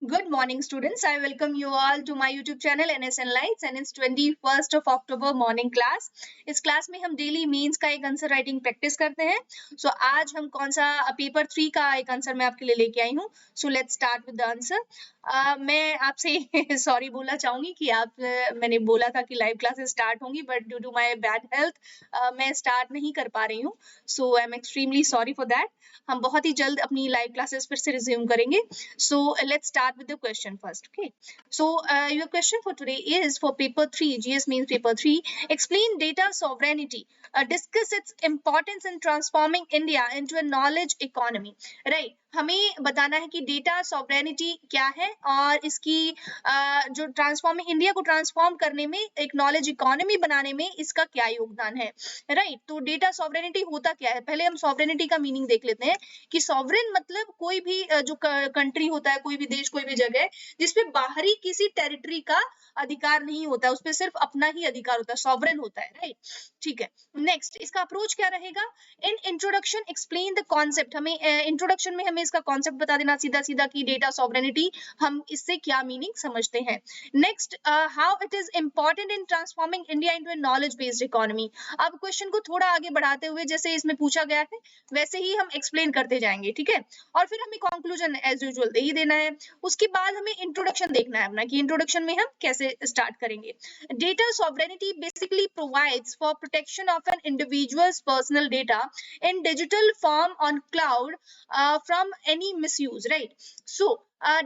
Good morning, students. I welcome you all to my YouTube channel NSN Lights and it's 21st of October morning class. इस class में हम daily mains का एक answer writing practice करते हैं. सो आज हम कौन सा पेपर 3 का एक आंसर मैं आपके लिए लेके आई हूँ. So let's start with the answer. मैं आपसे सॉरी बोलना चाहूंगी कि मैंने बोला था कि लाइव क्लासेस स्टार्ट होंगी but due to my bad health मैं स्टार्ट नहीं कर पा रही हूँ. So I am extremely sorry for that. हम बहुत ही जल्द अपनी लाइव क्लासेस फिर से रिज्यूम करेंगे. So let's start with the question first. Okay. So your question for today is for paper 3, GS means paper 3. Explain data sovereignty. Discuss its importance in transforming India into a knowledge economy. Right. हमें बताना है कि data sovereignty क्या है और इसकी जो transforming India को ट्रांसफॉर्म करने में एक नॉलेज इकोनॉमी बनाने में इसका क्या योगदान है. राइट. तो डेटा सॉवरेनिटी होता क्या है. पहले हम सॉवरेनिटी का मीनिंग देख लेते हैं कि सॉवरेन मतलब कोई भी जो कंट्री होता है, कोई भी देश, कोई भी जगह जिसपे बाहरी किसी टेरिटरी का अधिकार नहीं होता है, उसपे सिर्फ अपना ही अधिकार होता है, सॉवरेन होता है. राइट. ठीक है. नेक्स्ट इसका अप्रोच क्या रहेगा. In introduction explain the concept. हमें इंट्रोडक्शन में हमें इसका कॉन्सेप्ट बता देना सीधा सीधा कि डेटा सॉवरेनिटी हम इससे क्या मीनिंग समझते हैं. Next how it is important in transforming India into A knowledge based economy. अब क्वेश्चन को थोड़ा आगे बढ़ाते हुए जैसे इसमें पूछा गया है वैसे ही हम एक्सप्लेन करते जाएंगे. ठीक है. और फिर हमें कंक्लूजन एज यूजुअल दे ही देना है. उसके बाद हमें इंट्रोडक्शन देखना है अपना कि इंट्रोडक्शन में हम कैसे स्टार्ट करेंगे. Data sovereignty basically provides for protection of an individual's personal data in digital form on cloud from any misuse. Right. So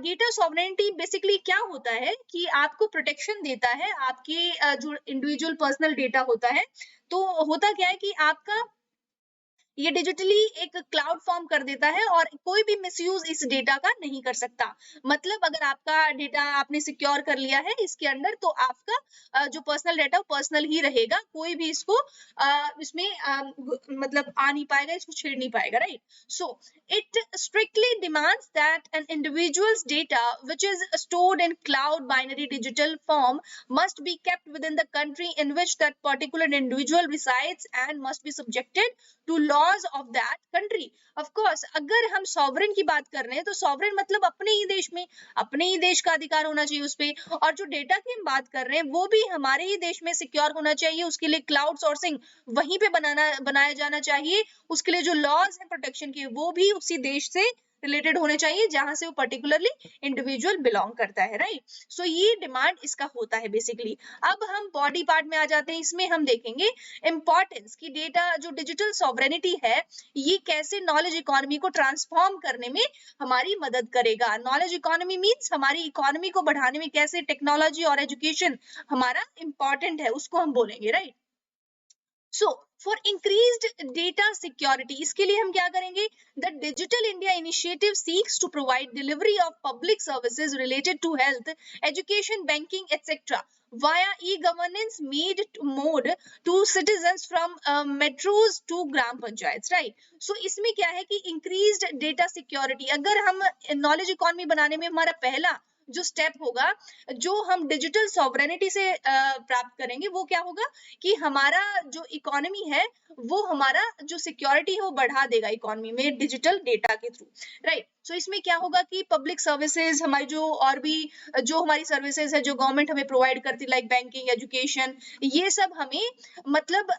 data sovereignty basically क्या होता है कि आपको प्रोटेक्शन देता है आपके जो इंडिविजुअल पर्सनल डेटा होता है. तो होता क्या है कि आपका ये डिजिटली एक क्लाउड फॉर्म कर देता है और कोई भी मिसयूज इस डेटा का नहीं कर सकता. मतलब अगर आपका डेटा आपने सिक्योर कर लिया है इसके अंदर तो आपका जो पर्सनल डेटा पर्सनल ही रहेगा. कोई भी इसको इसमें मतलब आ नहीं पाएगा, इसको छेड़ नहीं पाएगा. Right. So it strictly demands that an individual's data which is stored in cloud binary digital form must be kept within the country in which that particular individual resides and must be subjected to laws of that country. Of course अगर हम sovereign की बात कर रहे हैं तो sovereign मतलब अपने ही देश में अपने ही देश का अधिकार होना चाहिए उस पे. और जो डेटा की हम बात कर रहे हैं वो भी हमारे ही देश में सिक्योर होना चाहिए. उसके लिए क्लाउड सोर्सिंग वहीं पे बनाया जाना चाहिए. उसके लिए जो लॉज हैं प्रोटेक्शन के वो भी उसी देश से रिलेटेड होने चाहिए जहां से वो पर्टिकुलरली इंडिविजुअल बिलोंग करता है. राइट. सो ये डिमांड इसका होता है बेसिकली. अब हम बॉडी पार्ट में आ जाते हैं. इसमें हम देखेंगे इंपॉर्टेंस की डेटा जो डिजिटल सॉवरेनिटी है ये कैसे नॉलेज इकोनॉमी को ट्रांसफॉर्म करने में हमारी मदद करेगा. नॉलेज इकोनॉमी मींस हमारी इकोनॉमी को बढ़ाने में कैसे टेक्नोलॉजी और एजुकेशन हमारा इंपॉर्टेंट है उसको हम बोलेंगे. Right. So for increased data security इसके लिए हम क्या करेंगे. The digital India initiative seeks to provide delivery of public services related to health education banking etcetera via e-governance made mode to citizens from metros to gram panchayats. Right. So इसमें क्या है कि increased data security अगर हम knowledge economy बनाने में हमारा पहला जो स्टेप होगा जो हम डिजिटल सॉवरेनिटी से प्राप्त करेंगे वो क्या होगा कि हमारा जो इकोनॉमी है वो हमारा जो सिक्योरिटी है वो बढ़ा देगा इकोनॉमी में डिजिटल डेटा के थ्रू. राइट. सो इसमें क्या होगा कि पब्लिक सर्विसेज हमारी जो और भी जो हमारी सर्विसेज है जो गवर्नमेंट हमें प्रोवाइड करती है लाइक बैंकिंग एजुकेशन ये सब हमें मतलब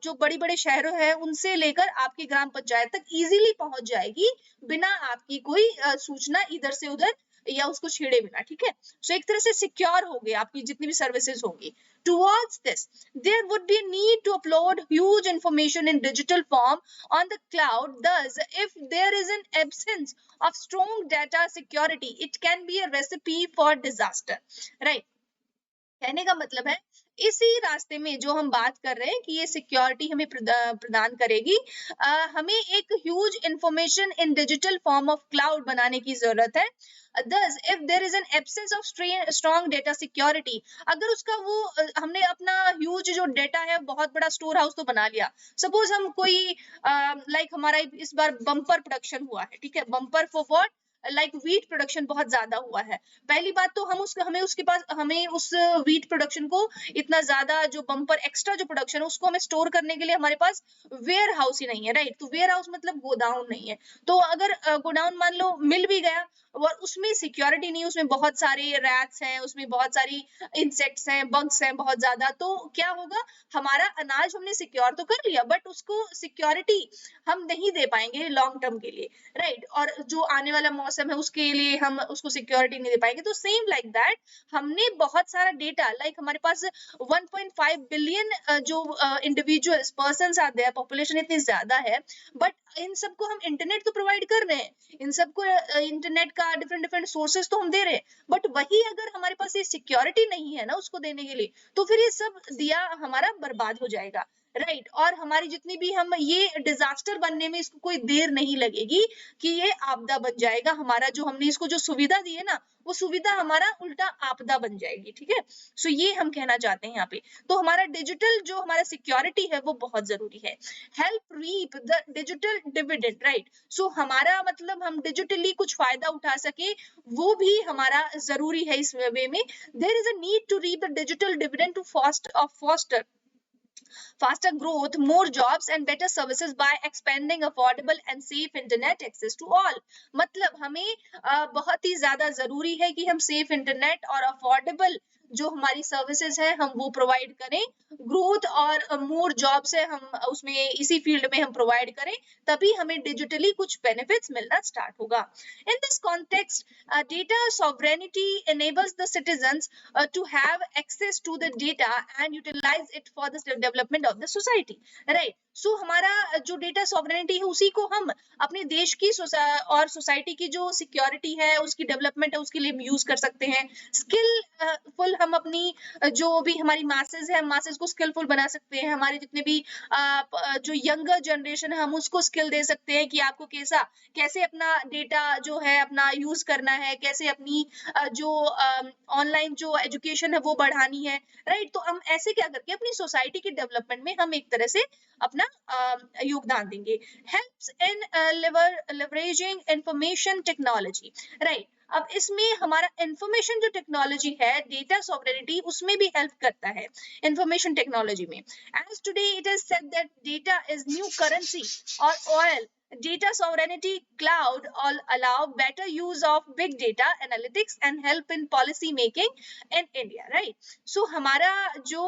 जो बड़ी बड़े शहरों है उनसे लेकर आपकी ग्राम पंचायत तक इजीली पहुंच जाएगी बिना आपकी कोई सूचना इधर से उधर या उसको छेड़े बिना. ठीक है. सो एक तरह से सिक्योर हो गए आपकी जितनी भी सर्विसेज होंगी. Towards this, there would be a need to upload huge information in digital form on the cloud. Thus, if there is an absence of strong data security, it can be a recipe for disaster. Right. कहने का मतलब है इसी रास्ते में जो हम बात कर रहे हैं कि ये सिक्योरिटी हमें प्रदान करेगी. हमें एक huge information in digital form of cloud बनाने की जरूरत है. Thus, if there is an absence of strong data security, अगर उसका वो हमने अपना ह्यूज जो डेटा है बहुत बड़ा स्टोर हाउस तो बना लिया. सपोज हम कोई लाइक हमारा इस बार बम्पर प्रोडक्शन हुआ है. ठीक है. Bumper for what like wheat production बहुत ज्यादा हुआ है, पहली बात तो हमें उस वीट प्रोडक्शन को इतना ज्यादा जो बम्पर एक्स्ट्रा जो प्रोडक्शन है उसको हमें स्टोर करने के लिए हमारे पास वेयर हाउस ही नहीं है, राइट। तो वेयर हाउस मतलब गोदाम नहीं है। तो अगर गोडाउन मान लो मिल भी गया और उसमें सिक्योरिटी नहीं, उसमें बहुत सारे रैट्स हैं, उसमें बहुत सारी इंसेक्ट्स हैं, बग्स हैं बहुत ज्यादा, तो क्या होगा, हमारा अनाज हमने सिक्योर तो कर लिया बट उसको सिक्योरिटी हम नहीं दे पाएंगे लॉन्ग टर्म के लिए, राइट। और जो आने वाला मौसम है उसके लिए हम उसको सिक्योरिटी नहीं दे पाएंगे। तो सेम लाइक दैट हमने बहुत सारा डेटा, लाइक हमारे पास 1.5 बिलियन जो इंडिविजुअल्स पर्सन्स आते हैं, पॉपुलेशन इतनी ज्यादा है, बट इन सबको हम इंटरनेट तो प्रोवाइड कर रहे हैं, इन सबको इंटरनेट का डिफरेंट डिफरेंट सोर्सेस तो हम दे रहे हैं, बट वही अगर हमारे पास ये सिक्योरिटी नहीं है ना उसको देने के लिए, तो फिर ये सब दिया हमारा बर्बाद हो जाएगा, राइट। और हमारी जितनी भी हम ये डिजास्टर बनने में इसको कोई देर नहीं लगेगी कि ये आपदा बन जाएगा, हमारा जो हमने इसको जो सुविधा दी है ना वो सुविधा हमारा उल्टा आपदा बन जाएगी, ठीक है। सो ये हम कहना चाहते हैं यहाँ पे। तो हमारा डिजिटल जो हमारा सिक्योरिटी है वो बहुत जरूरी है। Help reap the digital dividend, right. So हमारा मतलब हम डिजिटली कुछ फायदा उठा सके वो भी हमारा जरूरी है। इस वे में there is a need to reap the digital dividend to foster faster growth, more jobs and better services by expanding affordable and safe internet access to all। मतलब हमें बहुत ही ज्यादा जरूरी है कि हम सेफ इंटरनेट और अफोर्डेबल जो हमारी सर्विसेज है हम वो प्रोवाइड करें, ग्रोथ और मोर जॉब्स है हम उसमें इसी फील्ड में हम प्रोवाइड करें, तभी हमें डिजिटली कुछ बेनिफिट्स मिलना स्टार्ट होगा। In this context data sovereignty enables the citizens to have access to the data and utilize it for the development of the society, right। सो हमारा जो डेटा सॉवरेनिटी है उसी को हम अपने देश की और सोसाइटी की जो सिक्योरिटी है उसकी डेवलपमेंट है उसके लिए यूज कर सकते हैं। स्किलफुल हम अपनी जो भी हमारी मासेस है मासेस को स्किलफुल बना सकते हैं, हमारे जितने भी जो यंगर जनरेशन है हम उसको स्किल दे सकते हैं कि आपको कैसे अपना डेटा जो है अपना यूज करना है, कैसे अपनी जो ऑनलाइन जो एजुकेशन है वो बढ़ानी है, राइट। तो हम ऐसे क्या करके अपनी सोसाइटी की डेवलपमेंट में हम एक तरह से अपना योगदान देंगे। Helps in leveraging information technology, right. अब इसमें हमारा इंफॉर्मेशन जो टेक्नोलॉजी है डेटा सॉवरेनिटी उसमें भी हेल्प करता है इंफॉर्मेशन टेक्नोलॉजी में। As today it is said that data is new currency और oil, data sovereignty cloud all allow better use of big data analytics and help in policy making in India, right। so हमारा जो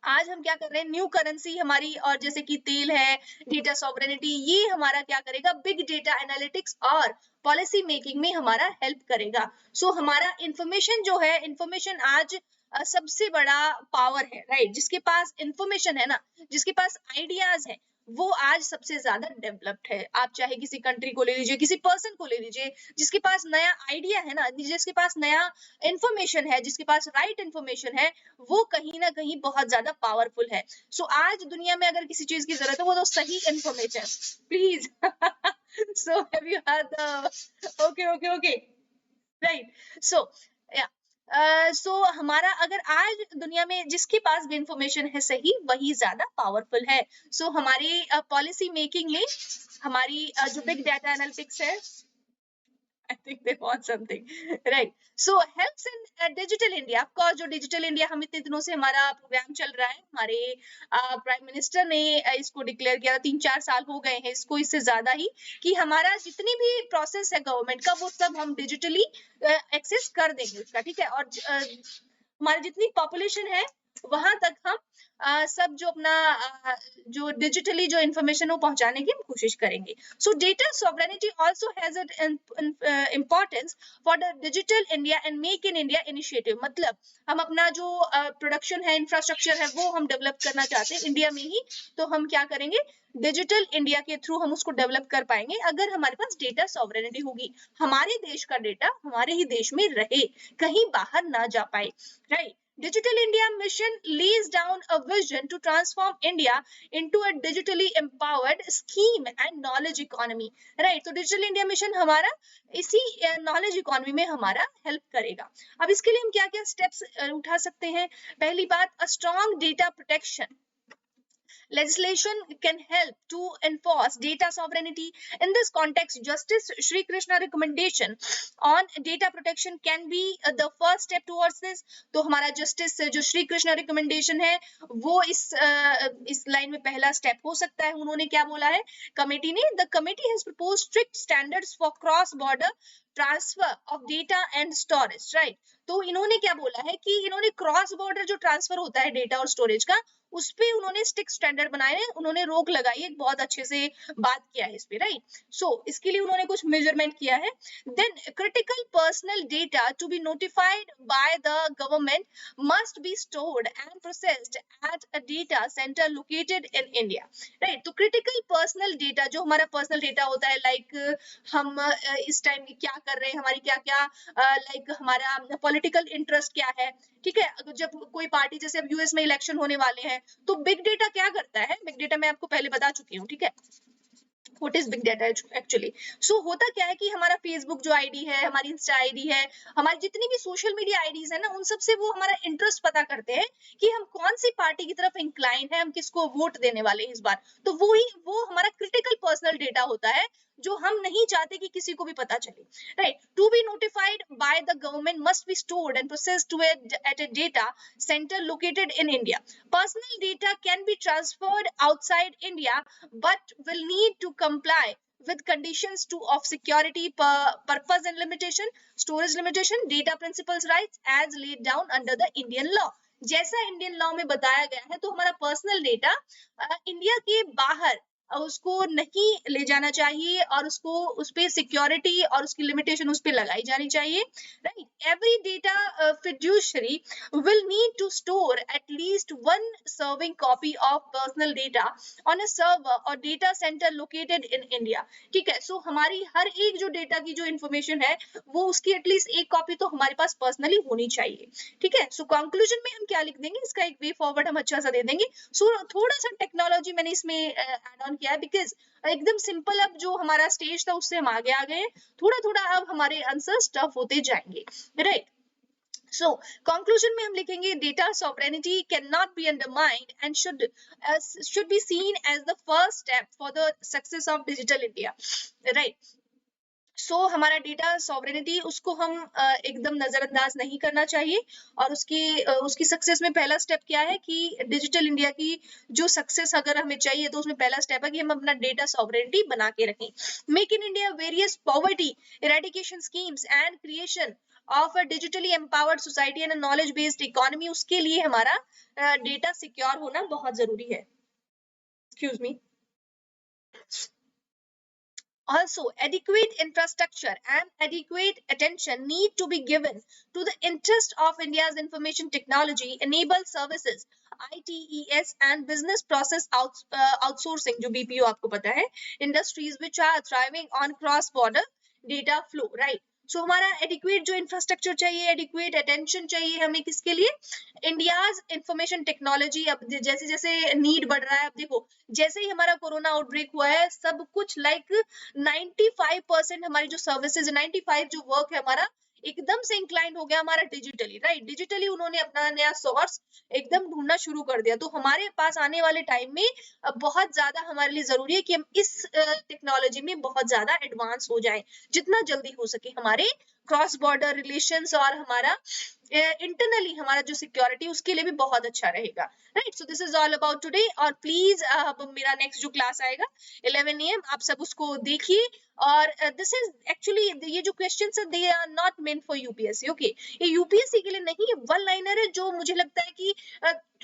आज हम क्या कर रहे हैं new currency हमारी और जैसे कि तेल है, डेटा सॉवरेनिटी, ये हमारा क्या करेगा बिग डेटा एनालिटिक्स और पॉलिसी मेकिंग में हमारा हेल्प करेगा। सो हमारा इंफॉर्मेशन जो है इंफॉर्मेशन आज सबसे बड़ा पावर है, राइट। जिसके पास इंफॉर्मेशन है ना, जिसके पास आइडियाज है वो आज सबसे ज्यादा डेवलप्ड है। आप चाहे किसी कंट्री को ले लीजिए, किसी पर्सन को ले लीजिए, जिसके पास नया आइडिया है ना, जिसके पास नया इंफॉर्मेशन है, जिसके पास राइट इंफॉर्मेशन है, वो कहीं ना कहीं बहुत ज्यादा पावरफुल है। सो आज दुनिया में अगर किसी चीज की जरूरत है वो तो सही information, please. So have you had the okay right. So so हमारा अगर आज दुनिया में जिसके पास भी इंफॉर्मेशन है सही वही ज्यादा पावरफुल है। सो हमारी पॉलिसी मेकिंग में हमारी जो बिग डाटा एनालिटिक्स है I think they want something, right? So helps in digital India, of course जो digital India हम इतने दिनों से हमारा प्रोग्राम चल रहा है, हमारे प्राइम मिनिस्टर ने इसको डिक्लेयर किया था, 3-4 साल हो गए हैं इसको, इससे ज्यादा ही, कि हमारा जितनी भी प्रोसेस है गवर्नमेंट का वो सब हम डिजिटली एक्सेस कर देंगे उसका, ठीक है। और हमारी जितनी पॉपुलेशन है वहां तक हम सब जो अपना जो डिजिटली जो इंफॉर्मेशन वो पहुंचाने की हम कोशिश करेंगे। सो data sovereignty also has an importance for the digital India and make in India initiative. मतलब हम अपना जो प्रोडक्शन है इंफ्रास्ट्रक्चर है वो हम डेवलप करना चाहते हैं इंडिया में ही, तो हम क्या करेंगे डिजिटल इंडिया के थ्रू हम उसको डेवलप कर पाएंगे अगर हमारे पास डेटा सॉवरेनिटी होगी, हमारे देश का डेटा हमारे ही देश में रहे, कहीं बाहर ना जा पाए, right. Digital India Mission lays down a vision to transform India into a digitally empowered scheme and knowledge economy, right। तो Digital India Mission हमारा इसी knowledge economy में हमारा help करेगा। अब इसके लिए हम क्या-क्या steps उठा सकते हैं। पहली बात, a strong data protection Legislation can help to enforce data sovereignty. In this context, Justice Shri Krishna recommendation on data protection can be the first step towards this. तो हमारा जस्टिस जो श्री कृष्णा रिकमेंडेशन है वो इस लाइन में पहला step हो सकता है. उन्होंने क्या बोला है कमेटी ने? The committee has proposed strict standards for cross border transfer of data and storage, right. तो इन्होंने क्या बोला है कि इन्होंने क्रॉस बॉर्डर जो ट्रांसफर होता है डेटा और स्टोरेज का, उस पे उन्होंने स्ट्रिक्ट स्टैंडर्ड बनाए हैं, उन्होंने रोक लगाई है, बहुत अच्छे से बात किया है इस पे, राइट. सो इसके लिए उन्होंने कुछ मेजरमेंट किया है. Then critical personal data to be notified by the government must be stored and processed at a data centre located in India, right. तो क्रिटिकल पर्सनल डेटा, जो हमारा पर्सनल डेटा होता है, लाइक हम इस टाइम क्या कर रहे हैं, हमारी क्या क्या लाइक हमारा पॉलिटिकल इंटरेस्ट क्या है, ठीक है. जब कोई पार्टी, जैसे अब यूएस में इलेक्शन होने वाले हैं, तो बिग डेटा क्या करता है? बिग डेटा मैं आपको पहले बता चुकी हूँ, ठीक है. What is big data actually? So होता क्या है कि हमारा फेसबुक जो आईडी है, हमारी इंस्टा आईडी है, हमारी जितनी भी सोशल मीडिया आईडीज है ना, उन सब से वो हमारा इंटरेस्ट पता करते हैं कि हम कौन सी पार्टी की तरफ इंक्लाइन है, हम किसको वोट देने वाले हैं इस बार. तो वो हमारा क्रिटिकल पर्सनल डेटा होता है जो हम नहीं चाहते कि किसी को भी पता चले, right. To be notified by the government must be stored and processed at a data centre located in India. Personal data can be transferred outside India but will need to comply with conditions of security, purpose and limitation, storage limitation, data principles rights as laid down under the Indian law. जैसा Indian law में बताया गया है, तो हमारा personal data India के बाहर उसको नहीं ले जाना चाहिए और उसको उस पे सिक्योरिटी और उसकी लिमिटेशन उस पे लगाई जानी चाहिए, right. Every data fiduciary will need to store at least one serving copy of personal data on a server or data center located in India, ठीक है. सो हमारी हर एक जो डेटा की जो इंफॉर्मेशन है, वो उसकी एटलीस्ट एक कॉपी तो हमारे पास पर्सनली होनी चाहिए, ठीक है. सो कंक्लूजन में हम क्या लिख देंगे, इसका एक वे फॉरवर्ड हम अच्छा सा दे देंगे. सो थोड़ा सा टेक्नोलॉजी मैंने इसमें ऐड ऑन किया है, बिकॉज एकदम सिंपल अब जो हमारा स्टेज था उससे हम आगे आ गए, थोड़ा थोड़ा अब हमारे आंसर्स टफ होते जाएंगे, राइट. So conclusion में हम लिखेंगे data sovereignty cannot be undermined and should be seen as the first step for the success of digital India, right. सो हमारा डेटा सॉवरेनिटी उसको हम एकदम नजरअंदाज नहीं करना चाहिए, और उसकी सक्सेस में पहला स्टेप क्या है कि डिजिटल इंडिया की जो सक्सेस अगर हमें चाहिए, तो उसमें पहला स्टेप है कि हम अपना डेटा सॉवरेनिटी बना के रखें. Make in India various poverty eradication schemes and creation of a digitally empowered society and knowledge based economy. उसके लिए हमारा डेटा सिक्योर होना बहुत जरूरी है. Excuse me. Also, adequate infrastructure and adequate attention need to be given to the interest of India's information technology enabled services, ITES, and business process outsourcing, जो BPO आपको पता है, industries which are thriving on cross-border data flow, right? सो हमारा adequate जो infrastructure चाहिए, adequate attention चाहिए हमें किसके लिए? India's information technology. अब जैसे जैसे नीड बढ़ रहा है, अब देखो जैसे ही हमारा कोरोना आउटब्रेक हुआ है, सब कुछ लाइक 95% हमारी जो सर्विसेज, 95 जो वर्क है हमारा एकदम से इंक्लाइंड हो गया हमारा डिजिटली, राइट. डिजिटली उन्होंने अपना नया सोर्स एकदम ढूंढना शुरू कर दिया. तो हमारे पास आने वाले टाइम में बहुत ज्यादा हमारे लिए जरूरी है कि हम इस टेक्नोलॉजी में बहुत ज्यादा एडवांस हो जाएं, जितना जल्दी हो सके. हमारे क्रॉस बॉर्डर रिलेशंस और हमारा इंटरनली हमारा जो सिक्योरिटी, उसके लिए भी बहुत अच्छा रहेगा, right. So this is all about today. और प्लीज अब मेरा नेक्स्ट जो क्लास आएगा 11 AM, आप सब उसको देखिए. और दिस इज एक्चुअली, ये जो क्वेश्चंस है they are not meant for UPSC, okay. ये यूपीएससी के लिए नहीं, ये वन लाइनर है, जो मुझे लगता है कि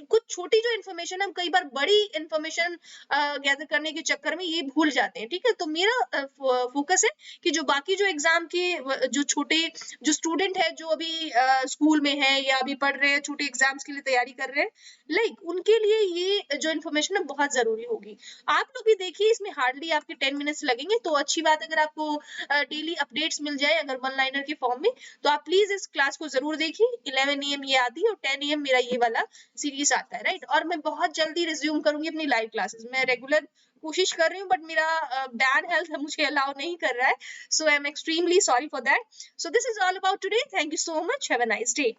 कुछ छोटी जो इन्फॉर्मेशन हम कई बार बड़ी इन्फॉर्मेशन गैदर करने के चक्कर में ये भूल जाते हैं, ठीक है. तो मेरा फोकस है कि जो बाकी जो एग्जाम के जो छोटे जो स्टूडेंट है, जो अभी स्कूल में है या अभी पढ़ रहे हैं, छोटे एग्जाम्स के लिए तैयारी कर रहे हैं, लाइक उनके लिए ये जो इन्फॉर्मेशन है बहुत जरूरी होगी. आप लोग भी देखिए, इसमें हार्डली आपके 10 मिनट्स लगेंगे. तो अच्छी बात, अगर आपको डेली अपडेट्स मिल जाए अगर वन लाइनर के फॉर्म में, तो आप प्लीज इस क्लास को जरूर देखिए. 11 AM ये आती है और 10 AM मेरा ये वाला सीरीज आता है, राइट. और मैं बहुत जल्दी रिज्यूम करूंगी अपनी लाइव क्लासेस. मैं रेगुलर कोशिश कर रही हूँ, बट मेरा बैड हेल्थ मुझे अलाउ नहीं कर रहा है. So I am extremely sorry for that. So this is all about today. Thank you so much. Have a nice day.